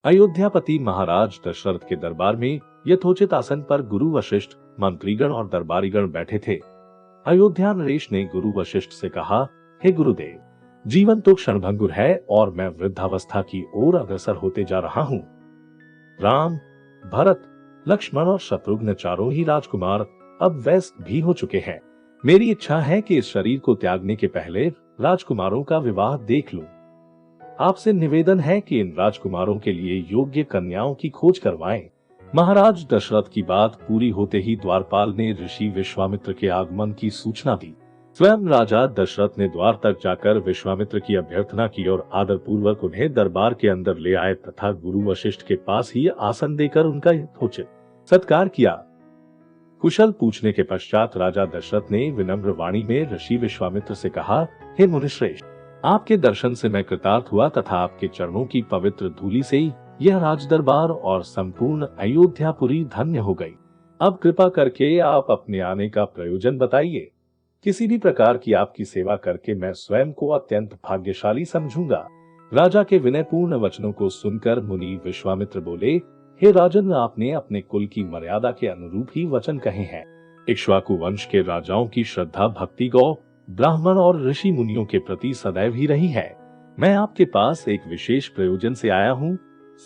अयोध्यापति महाराज दशरथ के दरबार में यथोचित आसन पर गुरु वशिष्ठ, मंत्रीगण और दरबारीगण बैठे थे। अयोध्या नरेश ने गुरु वशिष्ठ से कहा, हे गुरुदेव, जीवन तो क्षणभंगुर है और मैं वृद्धावस्था की ओर अग्रसर होते जा रहा हूँ। राम, भरत, लक्ष्मण और शत्रुघ्न चारों ही राजकुमार अब वयस्क भी हो चुके हैं। मेरी इच्छा है कि इस शरीर को त्यागने के पहले राजकुमारों का विवाह देख लूं। आपसे निवेदन है कि इन राजकुमारों के लिए योग्य कन्याओं की खोज करवाएं। महाराज दशरथ की बात पूरी होते ही द्वारपाल ने ऋषि विश्वामित्र के आगमन की सूचना दी। स्वयं राजा दशरथ ने द्वार तक जाकर विश्वामित्र की अभ्यर्थना की और आदर पूर्वक उन्हें दरबार के अंदर ले आए तथा गुरु वशिष्ठ के पास ही आसन देकर उनका यथोचित सत्कार किया। कुशल पूछने के पश्चात राजा दशरथ ने विनम्र वाणी में ऋषि विश्वामित्र से कहा, हे मुनिश्रेष्ठ, आपके दर्शन से मैं कृतार्थ हुआ तथा आपके चरणों की पवित्र धूलि से यह राजदरबार और संपूर्ण अयोध्यापुरी धन्य हो गई। अब कृपा करके आप अपने आने का प्रयोजन बताइए। किसी भी प्रकार की आपकी सेवा करके मैं स्वयं को अत्यंत भाग्यशाली समझूंगा। राजा के विनयपूर्ण वचनों को सुनकर मुनि विश्वामित्र बोले, हे राजन, आपने अपने कुल की मर्यादा के अनुरूप ही वचन कहे हैं। इक्ष्वाकु वंश के राजाओं की श्रद्धा भक्ति गौ, ब्राह्मण और ऋषि मुनियों के प्रति सदैव ही रही है। मैं आपके पास एक विशेष प्रयोजन से आया हूँ।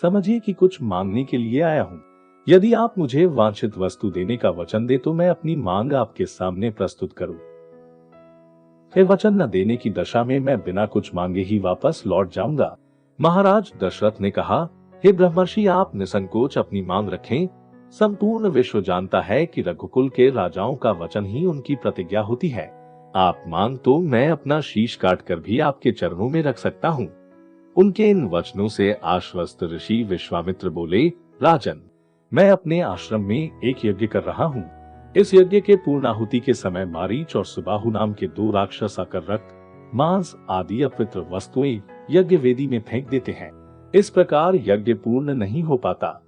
समझिए कि कुछ मांगने के लिए आया हूँ। यदि आप मुझे वांछित वस्तु देने का वचन दे तो मैं अपनी मांग आपके सामने प्रस्तुत करूँ। फिर वचन न देने की दशा में मैं बिना कुछ मांगे ही वापस लौट जाऊंगा। महाराज दशरथ ने कहा, हे ब्रह्मर्षि, आप निसंकोच अपनी मांग रखें। संपूर्ण विश्व जानता है कि रघुकुल के राजाओं का वचन ही उनकी प्रतिज्ञा होती है। आप मांग तो मैं अपना शीश काटकर भी आपके चरणों में रख सकता हूँ। उनके इन वचनों से आश्वस्त ऋषि विश्वामित्र बोले, राजन, मैं अपने आश्रम में एक यज्ञ कर रहा हूँ। इस यज्ञ के पूर्णाहुति के समय मारीच और सुबाहु नाम के दो राक्षस आकर रक्त, मांस आदि अपवित्र वस्तुएं यज्ञ वेदी में फेंक देते हैं। इस प्रकार यज्ञ पूर्ण नहीं हो पाता।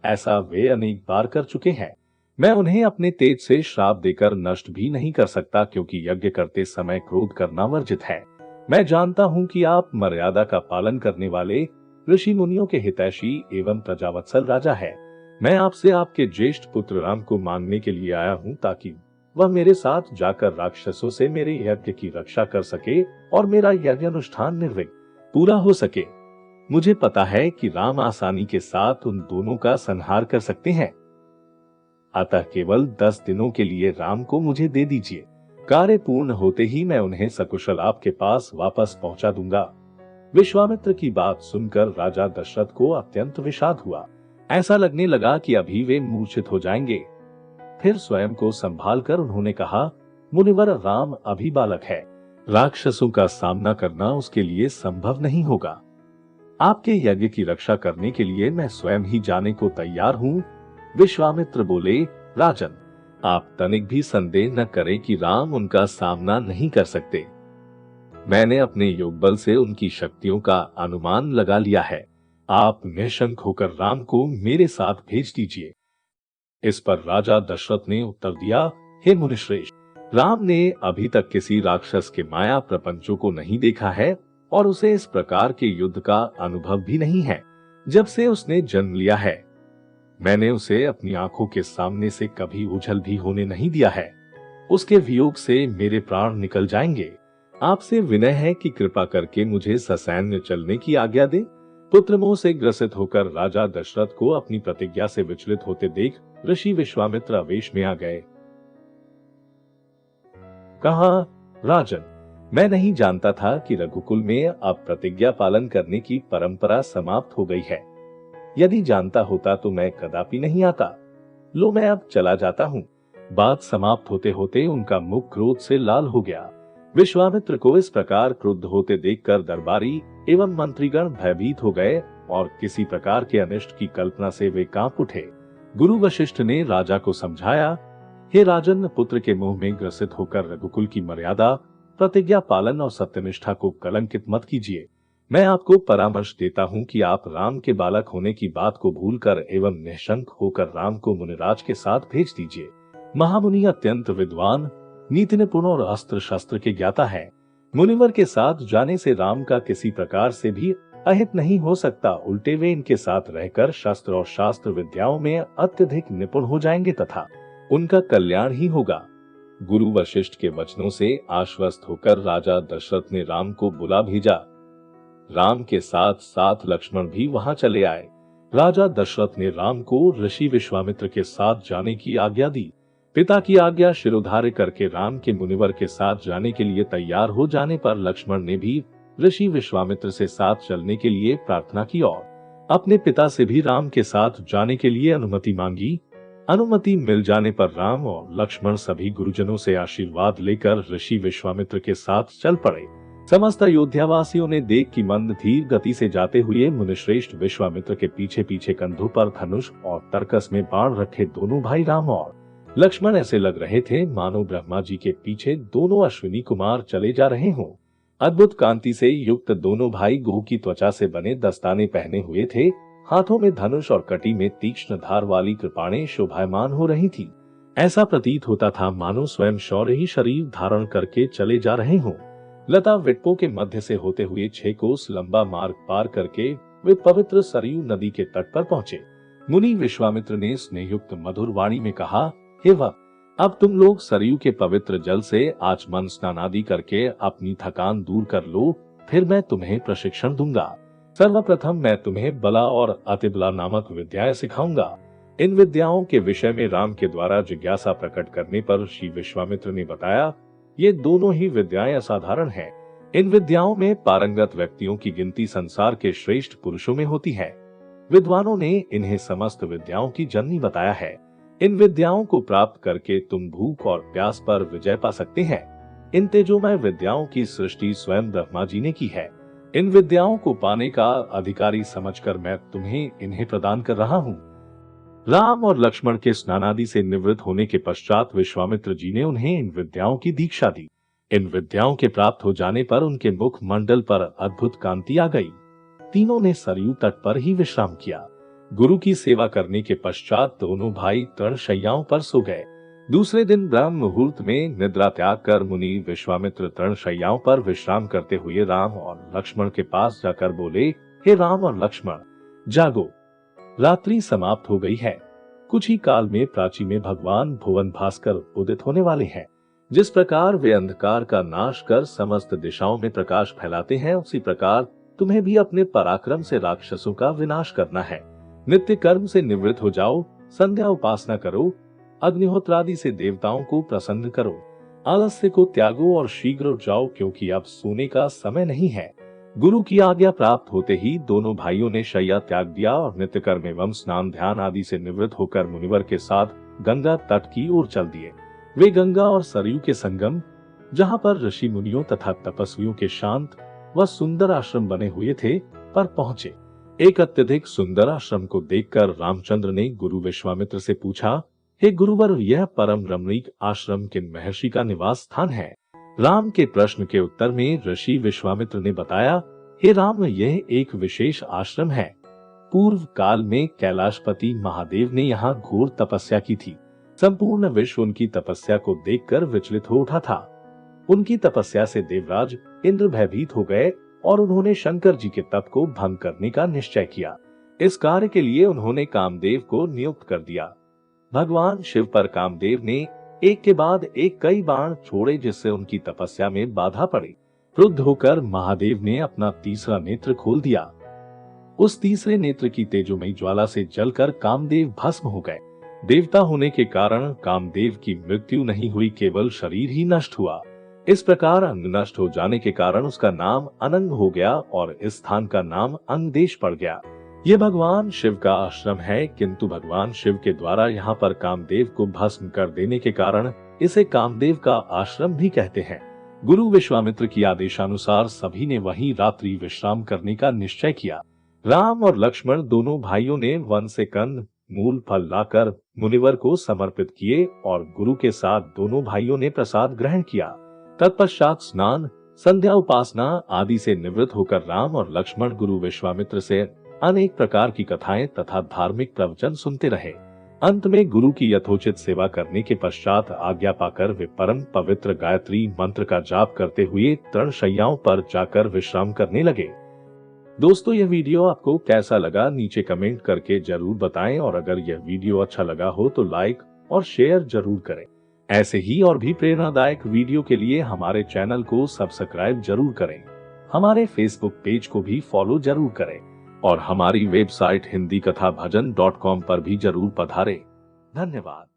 ऐसा वे अनेक बार कर चुके हैं। मैं उन्हें अपने तेज से श्राप देकर नष्ट भी नहीं कर सकता, क्योंकि यज्ञ करते समय क्रोध करना वर्जित है। मैं जानता हूँ कि आप मर्यादा का पालन करने वाले ऋषि मुनियों के हितैषी एवं प्रजावत्सल राजा है। मैं आपसे आपके ज्येष्ठ पुत्र राम को मांगने के लिए आया हूँ, ताकि वह मेरे साथ जाकर राक्षसों से मेरे यज्ञ की रक्षा कर सके और मेरा यज्ञ अनुष्ठान निर्विघ्न पूरा हो सके। मुझे पता है कि राम आसानी के साथ उन दोनों का संहार कर सकते हैं। अतः केवल 10 दिनों के लिए राम को मुझे दे दीजिए। कार्य पूर्ण होते ही मैं उन्हें सकुशल आपके पास वापस पहुंचा दूंगा। विश्वामित्र की बात सुनकर राजा दशरथ को अत्यंत विषाद हुआ। ऐसा लगने लगा कि अभी वे मूर्छित हो जाएंगे। फिर स्वयं को संभाल कर उन्होंने कहा, मुनिवर, राम अभी बालक है। राक्षसों का सामना करना उसके लिए संभव नहीं होगा। आपके यज्ञ की रक्षा करने के लिए मैं स्वयं ही जाने को तैयार हूँ। विश्वामित्र बोले, राजन, आप तनिक भी संदेह न करें कि राम उनका सामना नहीं कर सकते। मैंने अपने योग बल से उनकी शक्तियों का अनुमान लगा लिया है। आप निशंक होकर राम को मेरे साथ भेज दीजिए। इस पर राजा दशरथ ने उत्तर दिया, हे मुनिश्रेष्ठ, राम ने अभी तक किसी राक्षस के माया प्रपंचों को नहीं देखा है और उसे इस प्रकार के युद्ध का अनुभव भी नहीं है। जब से उसने जन्म लिया है, मैंने उसे अपनी आंखों के सामने से कभी उछल भी होने नहीं दिया है। उसके वियोग से मेरे प्राण निकल जाएंगे। आपसे विनय है कि कृपा करके मुझे ससैन्य चलने की आज्ञा दे। पुत्र मोह से ग्रसित होकर राजा दशरथ को अपनी प्रतिज्ञा से विचलित होते देख ऋषि विश्वामित्र आवेश में आ गए। कहा, राजन, मैं नहीं जानता था कि रघुकुल में अब प्रतिज्ञा पालन करने की परंपरा समाप्त हो गई है। यदि जानता होता तो मैं कदापि नहीं आता। लो, मैं अब चला जाता हूँ। बात समाप्त होते होते उनका मुख क्रोध से लाल हो गया। विश्वामित्र को इस प्रकार क्रुद्ध होते देखकर दरबारी एवं मंत्रीगण भयभीत हो गए और किसी प्रकार के अनिष्ट की कल्पना से वे कांप उठे। गुरु वशिष्ठ ने राजा को समझाया, हे राजन, पुत्र के मुंह में ग्रसित होकर रघुकुल की मर्यादा, प्रतिज्ञा पालन और सत्यनिष्ठा को कलंकित मत कीजिए। मैं आपको परामर्श देता हूँ कि आप राम के बालक होने की बात को भूलकर एवं निशंक होकर राम को मुनिराज के साथ भेज दीजिए। महामुनि अत्यंत विद्वान, नीति निपुण और अस्त्र शस्त्र के ज्ञाता है। मुनिवर के साथ जाने से राम का किसी प्रकार से भी अहित नहीं हो सकता, उल्टे वे इनके साथ रहकर शस्त्र और शास्त्र विद्याओं में अत्यधिक निपुण हो जाएंगे तथा उनका कल्याण ही होगा। गुरु वशिष्ठ के वचनों से आश्वस्त होकर राजा दशरथ ने राम को बुला भेजा। राम के साथ साथ लक्ष्मण भी वहां चले आए। राजा दशरथ ने राम को ऋषि विश्वामित्र के साथ जाने की आज्ञा दी। पिता की आज्ञा शिरोधार्य करके राम के मुनिवर के साथ जाने के लिए तैयार हो जाने पर लक्ष्मण ने भी ऋषि विश्वामित्र से साथ चलने के लिए प्रार्थना की और अपने पिता से भी राम के साथ जाने के लिए अनुमति मांगी। अनुमति मिल जाने पर राम और लक्ष्मण सभी गुरुजनों से आशीर्वाद लेकर ऋषि विश्वामित्र के साथ चल पड़े। समस्त अयोध्यावासियों ने देख कि मंद धीर गति से जाते हुए मुनिश्रेष्ठ विश्वामित्र के पीछे पीछे कंधों पर धनुष और तरकस में बाण रखे दोनों भाई राम और लक्ष्मण ऐसे लग रहे थे मानो ब्रह्मा जी के पीछे दोनों अश्विनी कुमार चले जा रहे हों। अद्भुत कांति से युक्त दोनों भाई गोह की त्वचा से बने दस्ताने पहने हुए थे। हाथों में धनुष और कटी में तीक्ष्ण धार वाली कृपाणें शोभायमान हो रही थी। ऐसा प्रतीत होता था मानो स्वयं शौर्य ही शरीर धारण करके चले जा रहे हों। लता वृक्षों के मध्य से होते हुए 6 कोस लंबा मार्ग पार करके वे पवित्र सरयू नदी के तट पर पहुंचे। मुनि विश्वामित्र ने स्नेहयुक्त मधुर वाणी में कहा, हे वत्स, अब तुम लोग सरयू के पवित्र जल से आचमन स्नान आदि करके अपनी थकान दूर कर लो, फिर मैं तुम्हें प्रशिक्षण दूंगा। सर्वप्रथम मैं तुम्हें बला और अतिबला नामक विद्याएं सिखाऊंगा। इन विद्याओं के विषय में राम के द्वारा जिज्ञासा प्रकट करने पर श्री विश्वामित्र ने बताया, ये दोनों ही विद्याएं असाधारण हैं। इन विद्याओं में पारंगत व्यक्तियों की गिनती संसार के श्रेष्ठ पुरुषों में होती है। विद्वानों ने इन्हें समस्त विद्याओं की जननी बताया है। इन विद्याओं को प्राप्त करके तुम भूख और प्यास पर विजय पा सकते हैं। इन तेजोमय विद्याओं की सृष्टि स्वयं ब्रह्मा जी ने की है। इन विद्याओं को पाने का अधिकारी समझकर मैं तुम्हें इन्हें प्रदान कर रहा हूँ। राम और लक्ष्मण के स्नानादि से निवृत्त होने के पश्चात विश्वामित्र जी ने उन्हें इन विद्याओं की दीक्षा दी। इन विद्याओं के प्राप्त हो जाने पर उनके मुख मंडल पर अद्भुत कांति आ गई। तीनों ने सरयू तट पर ही विश्राम किया। गुरु की सेवा करने के पश्चात दोनों भाई तृणशय्याओं पर सो गए। दूसरे दिन ब्रह्म मुहूर्त में निद्रा त्याग कर मुनि विश्वामित्र तृणशय्याओं पर विश्राम करते हुए राम और लक्ष्मण के पास जाकर बोले, हे राम और लक्ष्मण, जागो, रात्रि समाप्त हो गई है। कुछ ही काल में प्राची में भगवान भुवन भास्कर उदित होने वाले हैं। जिस प्रकार वे अंधकार का नाश कर समस्त दिशाओं में प्रकाश फैलाते हैं, उसी प्रकार तुम्हें भी अपने पराक्रम से राक्षसों का विनाश करना है। नित्य कर्म से निवृत्त हो जाओ, संध्या उपासना करो, अग्निहोत्रादि से देवताओं को प्रसन्न करो, आलस्य को त्यागो और शीघ्र उठ जाओ, क्योंकि अब सोने का समय नहीं है। गुरु की आज्ञा प्राप्त होते ही दोनों भाइयों ने शय्या त्याग दिया और नित्य कर्म एवं स्नान ध्यान आदि से निवृत्त होकर मुनिवर के साथ गंगा तट की ओर चल दिए। वे गंगा और सरयू के संगम, जहाँ पर ऋषि मुनियों तथा तपस्वियों के शांत व सुंदर आश्रम बने हुए थे, पर पहुंचे। एक अत्यधिक सुंदर आश्रम को देखकर रामचंद्र ने गुरु विश्वामित्र से पूछा, हे गुरुवर, यह परम रमणीक आश्रम किन महर्षि का निवास स्थान है? राम के प्रश्न के उत्तर में ऋषि विश्वामित्र ने बताया, हे राम, यह एक विशेष आश्रम है। पूर्व काल में कैलाशपति महादेव ने यहाँ घोर तपस्या की थी। संपूर्ण विश्व उनकी तपस्या को देखकर विचलित हो उठा था। उनकी तपस्या से देवराज इंद्र भयभीत हो गए और उन्होंने शंकर जी के तप को भंग करने का निश्चय किया। इस कार्य के लिए उन्होंने कामदेव को नियुक्त कर दिया। भगवान शिव पर कामदेव ने एक के बाद एक कई बाण छोड़े, जिससे उनकी तपस्या में बाधा पड़ी। क्रुद्ध होकर महादेव ने अपना तीसरा नेत्र खोल दिया। उस तीसरे नेत्र की तेजोमयी ज्वाला से जलकर कामदेव भस्म हो गए। देवता होने के कारण कामदेव की मृत्यु नहीं हुई, केवल शरीर ही नष्ट हुआ। इस प्रकार अंग नष्ट हो जाने के कारण उसका नाम अनंग हो गया और इस स्थान का नाम अंगदेश पड़ गया। ये भगवान शिव का आश्रम है, किंतु भगवान शिव के द्वारा यहाँ पर कामदेव को भस्म कर देने के कारण इसे कामदेव का आश्रम भी कहते हैं। गुरु विश्वामित्र की आदेशानुसार सभी ने वहीं रात्रि विश्राम करने का निश्चय किया। राम और लक्ष्मण दोनों भाइयों ने वन से कंद मूल फल लाकर मुनिवर को समर्पित किए और गुरु के साथ दोनों भाइयों ने प्रसाद ग्रहण किया। तत्पश्चात स्नान, संध्या उपासना आदि से निवृत्त होकर राम और लक्ष्मण गुरु विश्वामित्र से अनेक प्रकार की कथाएं तथा धार्मिक प्रवचन सुनते रहे। अंत में गुरु की यथोचित सेवा करने के पश्चात आज्ञा पाकर वे परम पवित्र गायत्री मंत्र का जाप करते हुए तृणशय्याओं पर जाकर विश्राम करने लगे। दोस्तों, यह वीडियो आपको कैसा लगा नीचे कमेंट करके जरूर बताएं और अगर यह वीडियो अच्छा लगा हो तो लाइक और शेयर जरूर करें। ऐसे ही और भी प्रेरणादायक वीडियो के लिए हमारे चैनल को सब्सक्राइब जरूर करें। हमारे फेसबुक पेज को भी फॉलो जरूर करें और हमारी वेबसाइट हिंदीकथाभजन.com पर भी जरूर पधारें। धन्यवाद।